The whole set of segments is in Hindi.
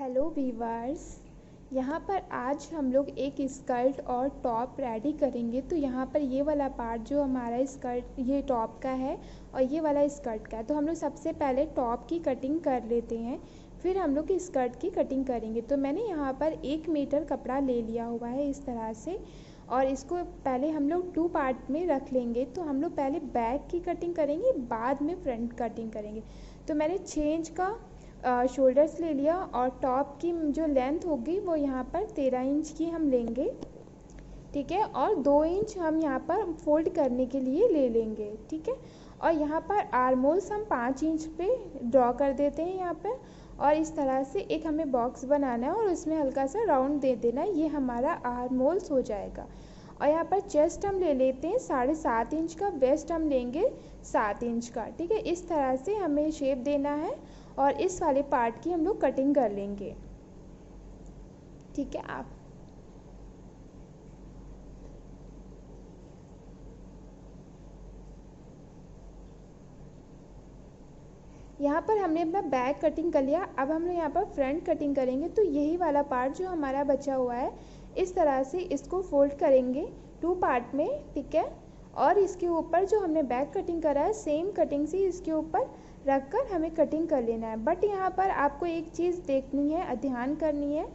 Hello viewers. यहाँ पर आज हम लोग एक स्कर्ट और टॉप रेडी करेंगे। तो यहाँ पर ये वाला पार्ट जो हमारा स्कर्ट ये टॉप का है और ये वाला स्कर्ट का है। तो हम लोग सबसे पहले टॉप की कटिंग कर लेते हैं, फिर हम लोग स्कर्ट की कटिंग करेंगे। तो मैंने यहाँ पर 1 मीटर कपड़ा ले लिया हुआ है इस तरह से, और इसको पहले हम लोग 2 पार्ट में रख लेंगे। तो हम लोग पहले बैक की कटिंग करेंगे, बाद में फ्रंट कटिंग करेंगे। तो मैंने 6 इंच का शोल्डर्स ले लिया और टॉप की जो लेंथ होगी वो यहाँ पर 13 इंच की हम लेंगे, ठीक है। और 2 इंच हम यहाँ पर फोल्ड करने के लिए ले लेंगे, ठीक है। और यहाँ पर आर्म होल्स हम 5 इंच पे ड्रॉ कर देते हैं यहाँ पर, और इस तरह से एक हमें बॉक्स बनाना है और उसमें हल्का सा राउंड दे देना है। ये हमारा आर्म होल्स हो जाएगा। और यहाँ पर चेस्ट हम ले लेते हैं 7.5 इंच का, वेस्ट हम लेंगे 7 इंच का, ठीक है। इस तरह से हमें शेप देना है और इस वाले पार्ट की हम लोग कटिंग कर लेंगे, ठीक है। आप यहाँ पर हमने अपना बैक कटिंग कर लिया। अब हम लोग यहाँ पर फ्रंट कटिंग करेंगे। तो यही वाला पार्ट जो हमारा बचा हुआ है, इस तरह से इसको फोल्ड करेंगे 2 पार्ट में, ठीक है। और इसके ऊपर जो हमने बैक कटिंग करा है, सेम कटिंग से इसके ऊपर रखकर हमें कटिंग कर लेना है। बट यहाँ पर आपको एक चीज़ देखनी है, ध्यान करनी है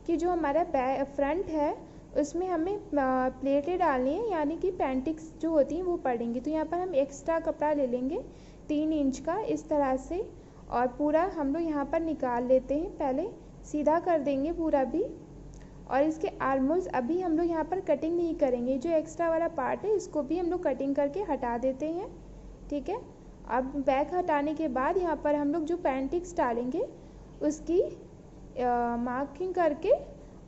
कि जो हमारा फ्रंट है उसमें हमें प्लेटें डालनी है, यानी कि पैंटिक्स जो होती हैं वो पड़ेंगी। तो यहाँ पर हम एक्स्ट्रा कपड़ा ले लेंगे 3 इंच का इस तरह से, और पूरा हम लोग यहाँ पर निकाल लेते हैं। पहले सीधा कर देंगे पूरा भी, और इसके आर्म होल्स अभी हम लोग यहाँ पर कटिंग नहीं करेंगे। जो एक्स्ट्रा वाला पार्ट है इसको भी हम लोग कटिंग करके हटा देते हैं, ठीक है। अब बैक हटाने के बाद यहाँ पर हम लोग जो पैंटिक्स डालेंगे उसकी मार्किंग करके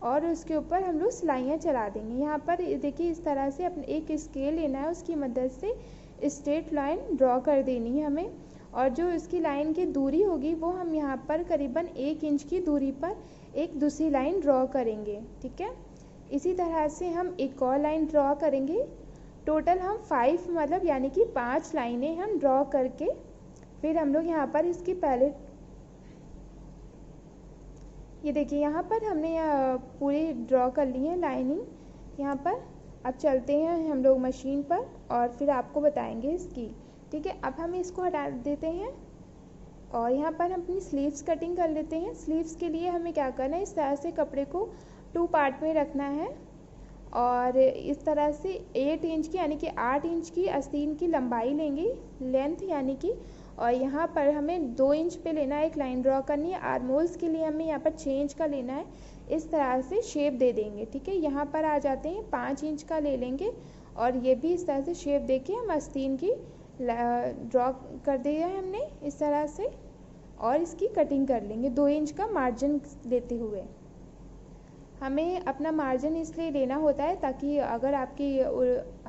और उसके ऊपर हम लोग सिलाइयाँ चला देंगे। यहाँ पर देखिए इस तरह से अपने एक स्केल लेना है, उसकी मदद से स्ट्रेट लाइन ड्रॉ कर देनी है हमें। और जो इसकी लाइन की दूरी होगी वो हम यहाँ पर करीबन 1 इंच की दूरी पर एक दूसरी लाइन ड्रॉ करेंगे, ठीक है। इसी तरह से हम एक और लाइन ड्रॉ करेंगे। टोटल हम 5 मतलब यानी कि 5 लाइनें हम ड्रॉ करके फिर हम लोग यहाँ पर इसकी पहले ये देखिए यहाँ पर हमने पूरी ड्रॉ कर ली है लाइनिंग यहाँ पर। अब चलते हैं हम लोग मशीन पर और फिर आपको बताएंगे इसकी, ठीक है। अब हम इसको हटा देते हैं और यहाँ पर हम अपनी स्लीव्स कटिंग कर लेते हैं। स्लीव्स के लिए हमें क्या करना है, इस तरह से कपड़े को 2 पार्ट में रखना है और इस तरह से 8 इंच की यानी कि 8 इंच की आस्तीन की लंबाई लेंगे, लेंथ यानी कि। और यहाँ पर हमें 2 इंच पे लेना है, एक लाइन ड्रॉ करनी है। आर्म होल्स के लिए हमें यहाँ पर 6 इंच का लेना है, इस तरह से शेप दे देंगे, ठीक है। यहाँ पर आ जाते हैं 5 इंच का ले लेंगे और ये भी इस तरह से शेप दे के हम आस्तीन की ड्रॉ कर दिया है हमने इस तरह से, और इसकी कटिंग कर लेंगे 2 इंच का मार्जिन लेते हुए। हमें अपना मार्जिन इसलिए लेना होता है ताकि अगर आपकी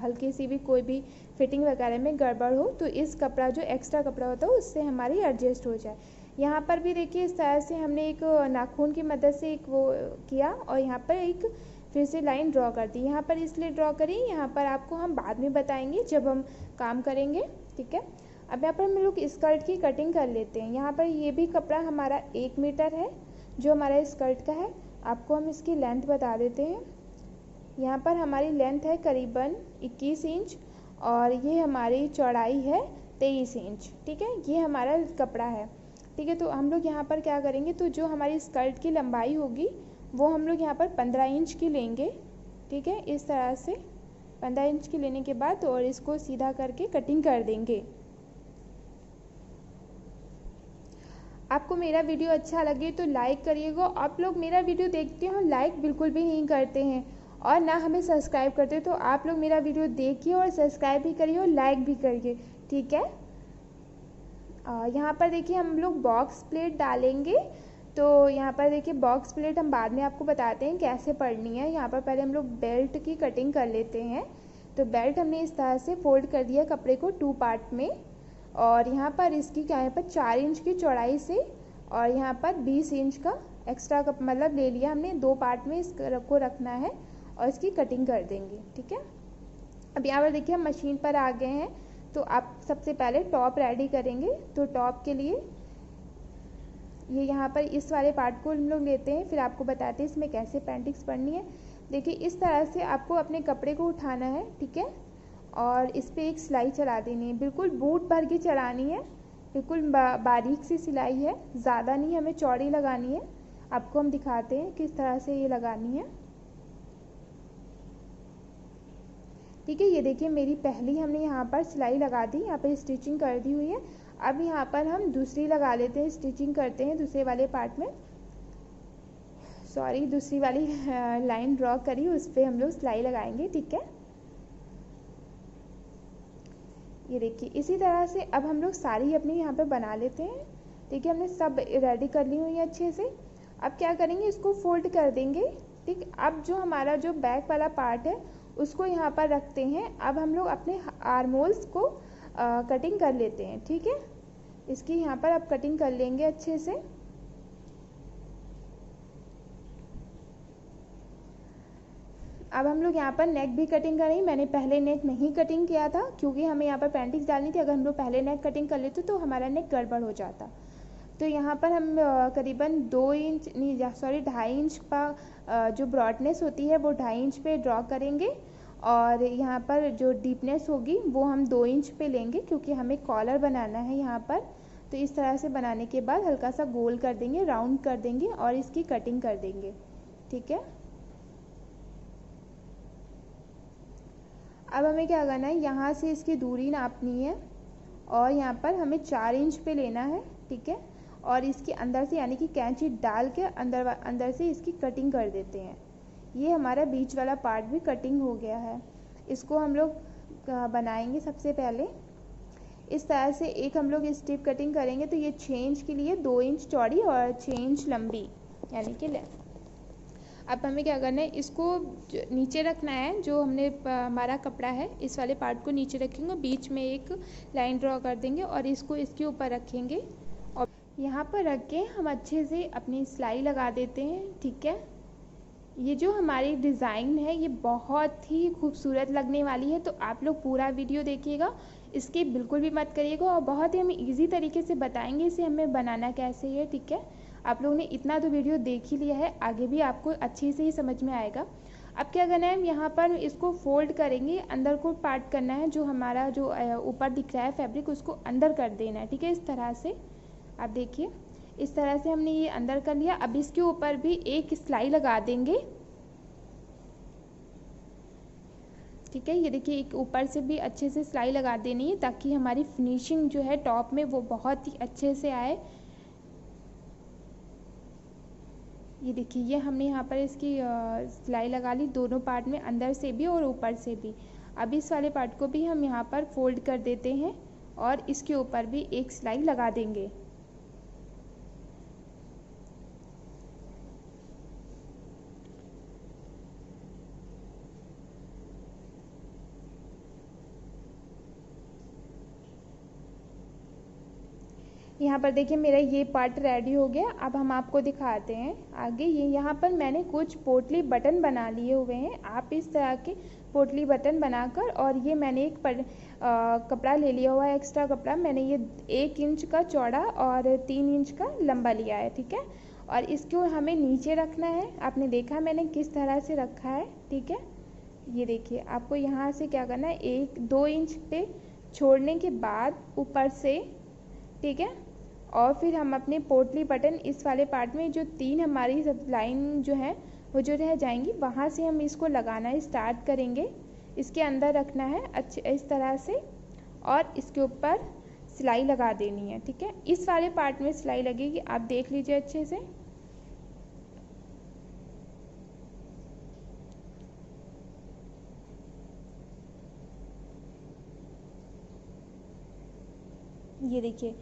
हल्की सी भी कोई भी फिटिंग वगैरह में गड़बड़ हो तो इस कपड़ा जो एक्स्ट्रा कपड़ा होता है उससे हमारी एडजस्ट हो जाए। यहाँ पर भी देखिए इस तरह से हमने एक नाखून की मदद से एक वो किया और यहाँ पर एक फिर से लाइन ड्रॉ कर दी। यहाँ पर इसलिए ड्रॉ करी, यहाँ पर आपको हम बाद में बताएंगे जब हम काम करेंगे, ठीक है। अब यहाँ पर हम लोग स्कर्ट की कटिंग कर लेते हैं। यहाँ पर ये भी कपड़ा हमारा 1 मीटर है जो हमारा स्कर्ट का है। आपको हम इसकी लेंथ बता देते हैं। यहाँ पर हमारी लेंथ है करीबन 21 इंच और ये हमारी चौड़ाई है 23 इंच, ठीक है। ये हमारा कपड़ा है, ठीक है। तो हम लोग यहाँ पर क्या करेंगे, तो जो हमारी स्कर्ट की लंबाई होगी वो हम लोग यहाँ पर 15 इंच की लेंगे, ठीक है। इस तरह से 15 इंच की लेने के बाद और इसको सीधा करके कटिंग कर देंगे। आपको मेरा वीडियो अच्छा लगे तो लाइक करिएगा। आप लोग मेरा वीडियो देखते हो लाइक बिल्कुल भी नहीं करते हैं और ना हमें सब्सक्राइब करते, तो आप लोग मेरा वीडियो देखिए और सब्सक्राइब भी करिए और लाइक भी करिए, ठीक है। यहाँ पर देखिए हम लोग बॉक्स प्लेट डालेंगे। तो यहाँ पर देखिए बॉक्स प्लेट हम बाद में आपको बताते हैं कैसे पड़नी है। यहाँ पर पहले हम लोग बेल्ट की कटिंग कर लेते हैं। तो बेल्ट हमने इस तरह से फोल्ड कर दिया कपड़े को 2 पार्ट में, और यहाँ पर इसकी क्या है पर 4 इंच की चौड़ाई से और यहाँ पर 20 इंच का एक्स्ट्रा कप मतलब ले लिया हमने। 2 पार्ट में इसको रखना है और इसकी कटिंग कर देंगे, ठीक है। अब यहाँ पर देखिए हम मशीन पर आ गए हैं। तो आप सबसे पहले टॉप रेडी करेंगे। तो टॉप के लिए ये यहाँ पर इस वाले पार्ट को हम लोग लेते हैं, फिर आपको बताते हैं इसमें कैसे पेंटिंग्स पढ़नी है। देखिए इस तरह से आपको अपने कपड़े को उठाना है, ठीक है, और इस पर एक सिलाई चला देनी है, बिल्कुल बूट भर के चलानी है, बिल्कुल बारीक सी सिलाई है, ज़्यादा नहीं हमें चौड़ी लगानी है। आपको हम दिखाते हैं किस तरह से ये लगानी है। ठीक है, ये देखिए मेरी पहली हमने यहाँ पर सिलाई लगा दी, यहाँ पर स्टिचिंग कर दी हुई है। अब यहाँ पर हम दूसरी लगा लेते हैं, स्टिचिंग करते हैं दूसरे वाले पार्ट में, सॉरी दूसरी वाली लाइन ड्रॉ करी उस पर हम लोग सिलाई लगाएंगे। ठीक है, ये देखिए इसी तरह से अब हम लोग सारी अपनी यहाँ पे बना लेते हैं। ठीक है, हमने सब रेडी कर ली हुई है अच्छे से। अब क्या करेंगे, इसको फोल्ड कर देंगे। ठीक, अब जो हमारा जो बैक वाला पार्ट है उसको यहाँ पर रखते हैं। अब हम लोग अपने आर्म होल्स को कटिंग कर लेते हैं। ठीक है, इसकी यहाँ पर अब कटिंग कर लेंगे अच्छे से। अब हम लोग यहाँ पर नेक भी कटिंग करेंगे। मैंने पहले नेक नहीं कटिंग किया था क्योंकि हमें यहाँ पर पेंटिंग्स डालनी थी। अगर हम लोग पहले नेक कटिंग कर लेते तो हमारा नेक गड़बड़ हो जाता। तो यहाँ पर हम करीबन 2 इंच नहीं सॉरी 2.5 इंच का जो ब्रॉडनेस होती है वो 2.5 इंच पे ड्रॉ करेंगे, और यहाँ पर जो डीपनेस होगी वो हम 2 इंच पे लेंगे क्योंकि हमें कॉलर बनाना है यहाँ पर। तो इस तरह से बनाने के बाद हल्का सा गोल कर देंगे, राउंड कर देंगे और इसकी कटिंग कर देंगे। ठीक है, अब हमें क्या करना है, यहाँ से इसकी दूरी नापनी है और यहाँ पर हमें 4 इंच पे लेना है। ठीक है, और इसके अंदर से यानी कि कैंची डाल के अंदर से इसकी कटिंग कर देते हैं। ये हमारा बीच वाला पार्ट भी कटिंग हो गया है। इसको हम लोग बनाएंगे सबसे पहले इस तरह से। एक हम लोग स्ट्रिप कटिंग करेंगे तो ये 6 इंच के लिए 2 इंच चौड़ी और 6 इंच लंबी यानी कि अब हमें क्या करना है, इसको नीचे रखना है। जो हमने हमारा कपड़ा है इस वाले पार्ट को नीचे रखेंगे, बीच में एक लाइन ड्रॉ कर देंगे और इसको इसके ऊपर रखेंगे और यहाँ पर रख के हम अच्छे से अपनी सिलाई लगा देते हैं। ठीक है, ये जो हमारी डिज़ाइन है ये बहुत ही खूबसूरत लगने वाली है, तो आप लोग पूरा वीडियो देखिएगा, इसकी बिल्कुल भी मत करिएगा। और बहुत ही हम इजी तरीके से बताएंगे इसे हमें बनाना कैसे है। ठीक है, आप लोगों ने इतना तो वीडियो देख ही लिया है, आगे भी आपको अच्छे से ही समझ में आएगा। अब क्या करना है, हम यहाँ पर इसको फोल्ड करेंगे, अंदर को पार्ट करना है, जो हमारा जो ऊपर दिख रहा है फैब्रिक उसको अंदर कर देना है। ठीक है, इस तरह से आप देखिए, इस तरह से हमने ये अंदर कर लिया। अब इसके ऊपर भी एक सिलाई लगा देंगे। ठीक है, ये देखिए एक ऊपर से भी अच्छे से सिलाई लगा देनी है ताकि हमारी फिनिशिंग जो है टॉप में वो बहुत ही अच्छे से आए। ये देखिए ये हमने यहाँ पर इसकी सिलाई लगा ली दोनों पार्ट में, अंदर से भी और ऊपर से भी। अब इस वाले पार्ट को भी हम यहाँ पर फोल्ड कर देते हैं और इसके ऊपर भी एक सिलाई लगा देंगे। यहाँ पर देखिए मेरा ये पार्ट रेडी हो गया। अब हम आपको दिखाते हैं आगे। ये यहाँ पर मैंने कुछ पोटली बटन बना लिए हुए हैं। आप इस तरह के पोटली बटन बनाकर, और ये मैंने एक कपड़ा ले लिया हुआ है, एक्स्ट्रा कपड़ा। मैंने ये 1 इंच का चौड़ा और 3 इंच का लंबा लिया है। ठीक है, और इसको हमें नीचे रखना है। आपने देखा मैंने किस तरह से रखा है। ठीक है, ये देखिए आपको यहाँ से क्या करना है, 1-2 इंच पे छोड़ने के बाद ऊपर से, ठीक है, और फिर हम अपने पोटली बटन इस वाले पार्ट में जो 3 हमारी सब लाइन जो है वो जो रह जाएंगी, वहाँ से हम इसको लगाना स्टार्ट करेंगे। इसके अंदर रखना है अच्छे इस तरह से, और इसके ऊपर सिलाई लगा देनी है। ठीक है, इस वाले पार्ट में सिलाई लगेगी, आप देख लीजिए अच्छे से। ये देखिए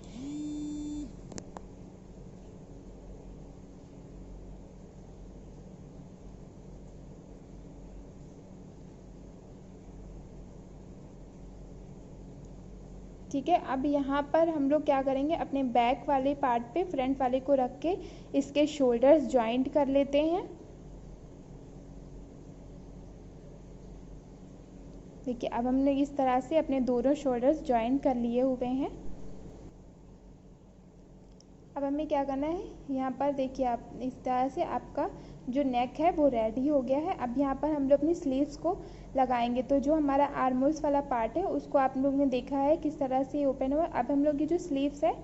ठीक है, अब यहाँ पर हम लोग क्या करेंगे, अपने बैक वाले पार्ट पे फ्रंट वाले को रख के इसके शोल्डर्स ज्वाइंट कर लेते हैं। देखिए अब हमने इस तरह से अपने दोनों शोल्डर्स ज्वाइंट कर लिए हुए हैं। अब हमें क्या करना है, यहाँ पर देखिए आप इस तरह से आपका जो नेक है वो रेडी हो गया है। अब यहाँ पर हम लोग अपनी स्लीव्स को लगाएंगे। तो जो हमारा आर्मोल्स वाला पार्ट है उसको आप लोग ने देखा है किस तरह से ओपन हुआ। अब हम लोग ये जो स्लीव्स है,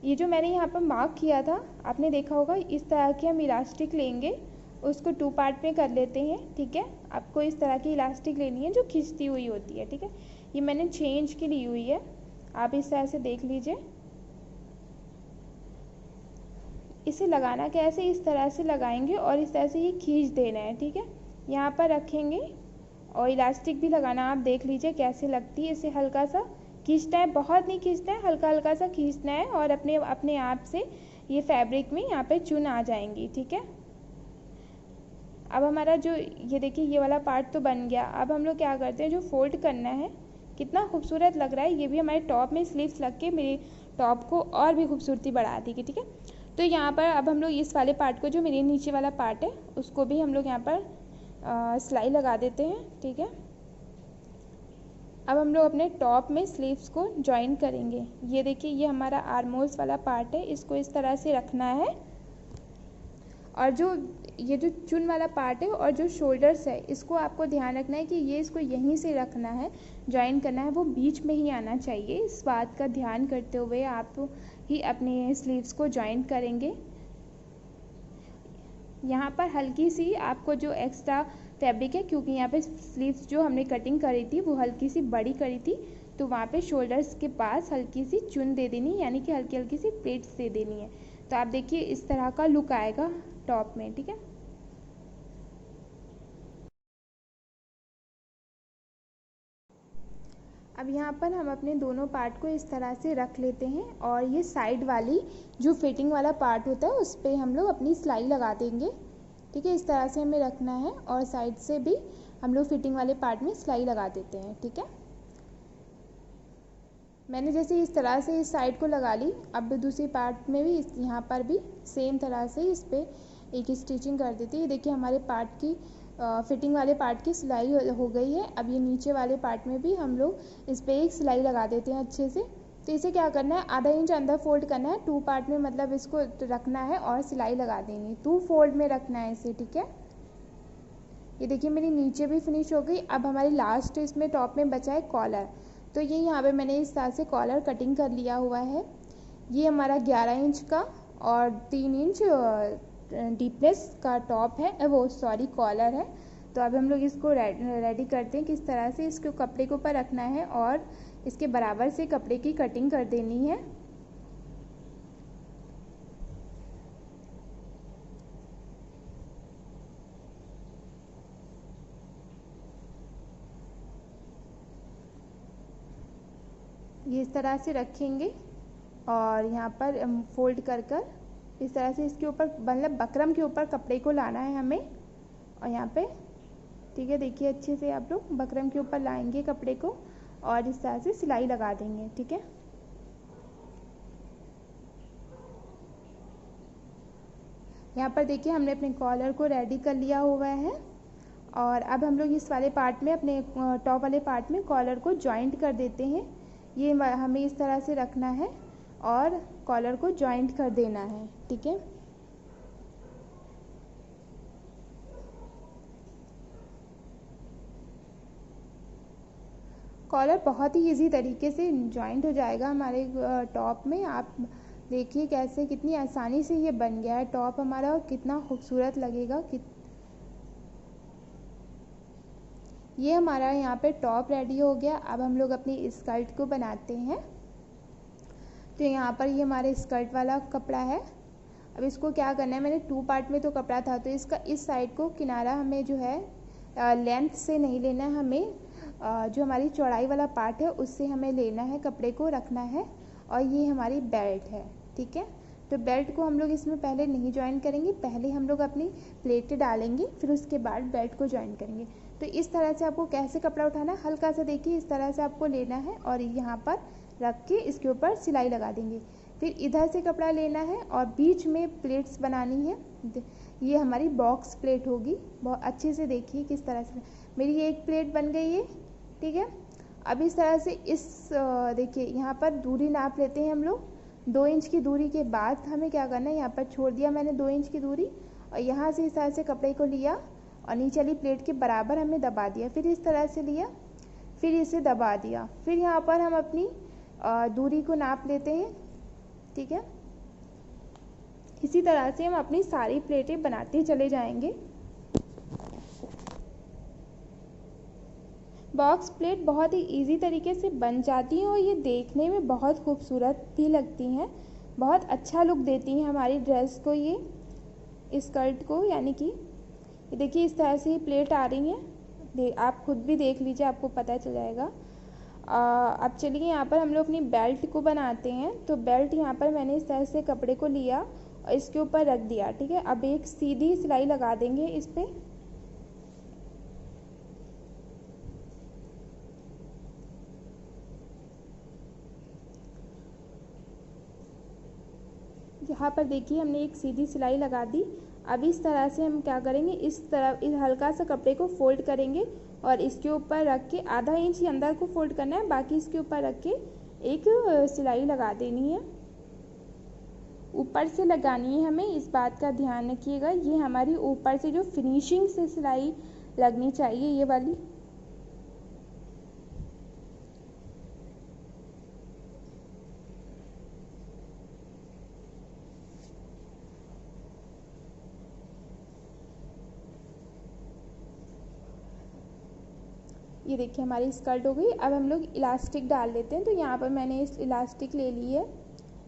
ये जो मैंने यहाँ पर मार्क किया था आपने देखा होगा, इस तरह की हम इलास्टिक लेंगे, उसको 2 पार्ट में कर लेते हैं। ठीक है, आपको इस तरह की इलास्टिक लेनी है जो खिंचती हुई होती है। ठीक है, ये मैंने चेंज की ली हुई है, आप इस तरह से देख लीजिए। इसे लगाना कैसे, इस तरह से लगाएंगे और इस तरह से ये खींच देना है। ठीक है, यहाँ पर रखेंगे और इलास्टिक भी लगाना, आप देख लीजिए कैसे लगती है। इसे हल्का सा खींचना है, बहुत नहीं खींचना है, हल्का हल्का सा खींचना है और अपने अपने आप से ये फैब्रिक में यहाँ पे चुन आ जाएंगी। ठीक है, अब हमारा जो ये देखिए ये वाला पार्ट तो बन गया। अब हम लोग क्या करते हैं, जो फोल्ड करना है, कितना खूबसूरत लग रहा है, ये भी हमारे टॉप में स्लीव्स लग के मेरे टॉप को और भी खूबसूरती बढ़ा देगी। ठीक है, तो यहाँ पर अब हम लोग इस वाले पार्ट को, जो मेरे नीचे वाला पार्ट है, उसको भी हम लोग यहाँ पर सिलाई लगा देते हैं। ठीक है, अब हम लोग अपने टॉप में स्लीव्स को जॉइन करेंगे। ये देखिए ये हमारा आर्मोल्स वाला पार्ट है, इसको इस तरह से रखना है और जो ये जो चुन वाला पार्ट है और जो शोल्डर्स है, इसको आपको ध्यान रखना है कि ये इसको यहीं से रखना है, जॉइन करना है, वो बीच में ही आना चाहिए। इस बात का ध्यान करते हुए आप ही अपने स्लीव्स को जॉइन करेंगे। यहाँ पर हल्की सी आपको जो एक्स्ट्रा फैब्रिक है, क्योंकि यहाँ पे स्लीव्स जो हमने कटिंग करी थी वो हल्की सी बड़ी करी थी, तो वहाँ पे शोल्डर्स के पास हल्की सी चुन दे देनी, यानी कि हल्की हल्की सी प्लेट्स दे देनी है। तो आप देखिए इस तरह का लुक आएगा टॉप में। ठीक है, अब यहाँ पर हम अपने दोनों पार्ट को इस तरह से रख लेते हैं और ये साइड वाली जो फिटिंग वाला पार्ट होता है उस पर हम लोग अपनी सिलाई लगा देंगे। ठीक है, इस तरह से हमें रखना है और साइड से भी हम लोग फिटिंग वाले पार्ट में सिलाई लगा देते हैं। ठीक है, मैंने जैसे इस तरह से इस साइड को लगा ली, अब दूसरी पार्ट में भी यहाँ पर भी सेम तरह से इस पर एक स्टिचिंग कर देती है। देखिए हमारे पार्ट की फिटिंग वाले पार्ट की सिलाई हो गई है। अब ये नीचे वाले पार्ट में भी हम लोग इस पर एक सिलाई लगा देते हैं अच्छे से। तो इसे क्या करना है, आधा इंच अंदर फोल्ड करना है, 2 पार्ट में मतलब इसको रखना है और सिलाई लगा देनी, 2 फोल्ड में रखना है इसे। ठीक है, ये देखिए मेरी नीचे भी फिनिश हो गई। अब हमारी लास्ट इसमें टॉप में बचा है कॉलर। तो ये यहाँ पे मैंने इस तरह से कॉलर कटिंग कर लिया हुआ है। ये हमारा 11 इंच का और 3 इंच डीपनेस का टॉप है, वो सॉरी कॉलर है। तो अब हम लोग इसको रेडी करते हैं किस तरह से। इसको कपड़े के ऊपर रखना है और इसके बराबर से कपड़े की कटिंग कर देनी है। ये इस तरह से रखेंगे और यहाँ पर फोल्ड कर कर इस तरह से इसके ऊपर, मतलब बकरम के ऊपर कपड़े को लाना है हमें और यहाँ पे। ठीक है, देखिए अच्छे से आप लोग बकरम के ऊपर लाएंगे कपड़े को और इस तरह से सिलाई लगा देंगे। ठीक है, यहाँ पर देखिए हमने अपने कॉलर को रेडी कर लिया हुआ है और अब हम लोग इस वाले पार्ट में, अपने टॉप वाले पार्ट में कॉलर को जॉइंट कर देते हैं। ये हमें इस तरह से रखना है और कॉलर को जॉइंट कर देना है। ठीक है, कॉलर बहुत ही इजी तरीके से जॉइंट हो जाएगा हमारे टॉप में। आप देखिए कैसे, कितनी आसानी से ये बन गया है टॉप हमारा और कितना खूबसूरत लगेगा। ये हमारा यहाँ पे टॉप रेडी हो गया। अब हम लोग अपनी स्कर्ट को बनाते हैं। तो यहाँ पर ये हमारे स्कर्ट वाला कपड़ा है। अब इसको क्या करना है, मैंने 2 पार्ट में तो कपड़ा था, तो इसका इस साइड को किनारा हमें जो है लेंथ से नहीं लेना है, हमें जो हमारी चौड़ाई वाला पार्ट है उससे हमें लेना है, कपड़े को रखना है। और ये हमारी बेल्ट है। ठीक है, तो बेल्ट को हम लोग इसमें पहले नहीं ज्वाइन करेंगे, पहले हम लोग अपनी प्लेटें डालेंगे, फिर उसके बाद बेल्ट को ज्वाइन करेंगे। तो इस तरह से आपको कैसे कपड़ा उठाना है, हल्का सा देखिए इस तरह से आपको लेना है और यहाँ पर रख के इसके ऊपर सिलाई लगा देंगे। फिर इधर से कपड़ा लेना है और बीच में प्लेट्स बनानी है। ये हमारी बॉक्स प्लेट होगी। बहुत अच्छे से देखिए किस तरह से मेरी ये एक प्लेट बन गई है। ठीक है, अब इस तरह से इस देखिए यहाँ पर दूरी नाप लेते हैं हम लोग। 2 इंच की दूरी के बाद हमें क्या करना है, यहाँ पर छोड़ दिया मैंने 2 इंच की दूरी और यहाँ से इस तरह से कपड़े को लिया और नीचे वाली प्लेट के बराबर हमने दबा दिया, फिर इस तरह से लिया, फिर इसे दबा दिया, फिर यहाँ पर हम अपनी दूरी को नाप लेते हैं। ठीक है, इसी तरह से हम अपनी सारी प्लेटें बनाते चले जाएंगे। बॉक्स प्लेट बहुत ही इजी तरीके से बन जाती हैं और ये देखने में बहुत खूबसूरत भी लगती हैं, बहुत अच्छा लुक देती हैं हमारी ड्रेस को, ये स्कर्ट को। यानी कि ये देखिए इस तरह से ये प्लेट आ रही हैं, आप खुद भी देख लीजिए, आपको पता चल जाएगा। अब चलिए यहाँ पर हम लोग अपनी बेल्ट को बनाते हैं। तो बेल्ट यहाँ पर मैंने इस तरह से कपड़े को लिया और इसके ऊपर रख दिया। ठीक है, अब एक सीधी सिलाई लगा देंगे इस पर। यहाँ पर देखिए हमने एक सीधी सिलाई लगा दी। अब इस तरह से हम क्या करेंगे, इस तरफ इस हल्का सा कपड़े को फोल्ड करेंगे और इसके ऊपर रख के आधा इंच ही अंदर को फोल्ड करना है, बाकी इसके ऊपर रख के एक सिलाई लगा देनी है। ऊपर से लगानी है हमें, इस बात का ध्यान रखिएगा, ये हमारी ऊपर से जो फिनिशिंग से सिलाई लगनी चाहिए, ये वाली। ये देखिए हमारी स्कर्ट हो गई। अब हम लोग इलास्टिक डाल लेते हैं। तो यहाँ पर मैंने इस इलास्टिक ले ली है,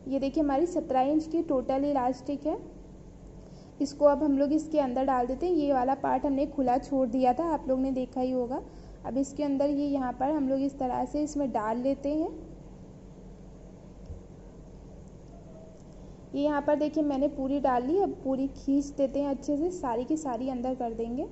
ये देखिए हमारी 17 इंच की टोटल इलास्टिक है। इसको अब हम लोग इसके अंदर डाल देते हैं। ये वाला पार्ट हमने खुला छोड़ दिया था, आप लोग ने देखा ही होगा। अब इसके अंदर ये यहाँ पर हम लोग इस तरह से इसमें डाल लेते हैं। ये यहाँ पर देखिए मैंने पूरी डाल ली, अब पूरी खींच देते हैं अच्छे से, सारी की सारी अंदर कर देंगे।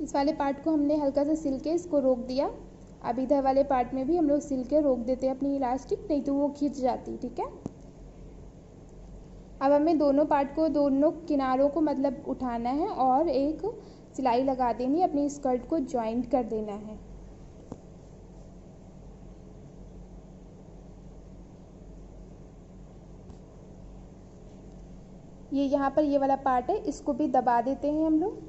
इस वाले पार्ट को हमने हल्का सा सिल के इसको रोक दिया। अब इधर वाले पार्ट में भी हम लोग सिल के रोक देते हैं अपनी इलास्टिक, नहीं तो वो खींच जाती। ठीक है, अब हमें दोनों पार्ट को, दोनों किनारों को मतलब उठाना है और एक सिलाई लगा देनी है, अपनी स्कर्ट को जॉइंट कर देना है। ये यहाँ पर ये वाला पार्ट है, इसको भी दबा देते हैं हम लोग।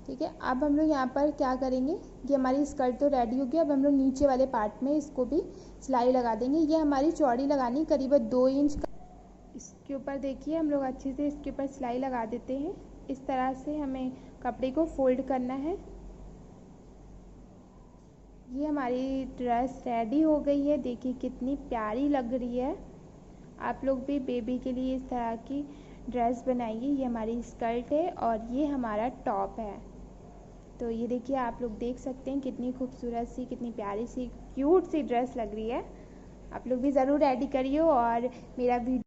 ठीक है, अब हम लोग यहाँ पर क्या करेंगे, ये हमारी स्कर्ट तो रेडी हो गई। अब हम लोग नीचे वाले पार्ट में इसको भी सिलाई लगा देंगे। ये हमारी चौड़ी लगानी करीबन 2 इंच का। इसके ऊपर देखिए हम लोग अच्छे से इसके ऊपर सिलाई लगा देते हैं। इस तरह से हमें कपड़े को फोल्ड करना है। ये हमारी ड्रेस रेडी हो गई है, देखिए कितनी प्यारी लग रही है। आप लोग भी बेबी के लिए इस तरह की ड्रेस बनाइए। ये हमारी स्कर्ट है और ये हमारा टॉप है। तो ये देखिए आप लोग देख सकते हैं कितनी खूबसूरत सी, कितनी प्यारी सी, क्यूट सी ड्रेस लग रही है। आप लोग भी ज़रूर रेडी करिए और मेरा वीडियो